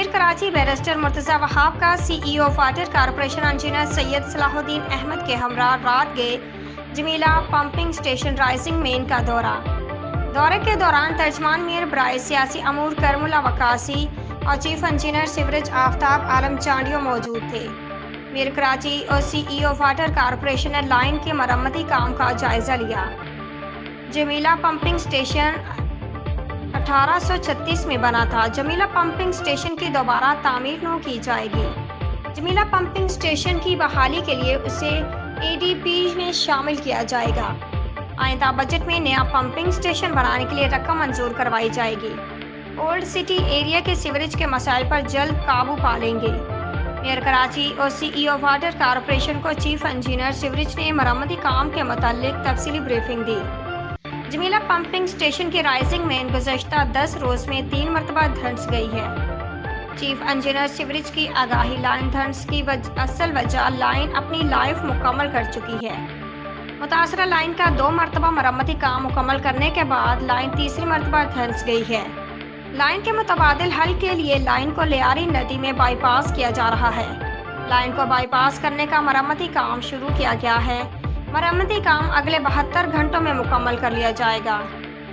Karachi barrister Murtaza Wahab का CEO water corporation engineer Syed Salahuddin Ahmed के हमरा रात गए Jamila pumping station rising main का दौरे के दौरान तर्जमान मीर बराए सियासी अमूर करमुला वकासी और चीफ इंजीनियर सीवरेज आफ्ताब आलम चांडियो मौजूद थे। मीर कराची और CEO वाटर कॉरपोरेशन ने लाइन के मरम्मती काम का जायजा लिया। जमीला पंपिंग स्टेशन 1836 में बना था। जमीला पंपिंग स्टेशन की दोबारा तामीर न की जाएगी। जमीला पंपिंग स्टेशन की बहाली के लिए उसे ADP में शामिल किया जाएगा। आइंदा बजट में नया पंपिंग स्टेशन बनाने के लिए रकम मंजूर करवाई जाएगी। ओल्ड सिटी एरिया के सीवरेज के मसाइल पर जल्द काबू पा लेंगे। मेयर कराची और CEO वाटर कॉरपोरेशन को चीफ इंजीनियर सीवरेज ने मरम्मती काम के मुतालिक तफसीली ब्रीफिंग दी। जमीला पंपिंग स्टेशन की राइजिंग मेन गुज़श्ता 10 रोज में 3 मरतबा धंस गई है। चीफ इंजीनियर सीवरेज की आगाही लाइन धंस की असल वजह लाइन अपनी लाइफ मुकम्मल कर चुकी है। मुतासरा लाइन का 2 मरतबा मरम्मती काम मुकम्मल करने के बाद लाइन तीसरी मरतबा धंस गई है। लाइन के मुतबादिल हल के लिए लाइन को लियारी नदी में बाईपास किया जा रहा है। लाइन को बाईपास करने का मरम्मती काम शुरू किया गया है। मरम्मती काम अगले 72 घंटों में मुकम्मल कर लिया जाएगा।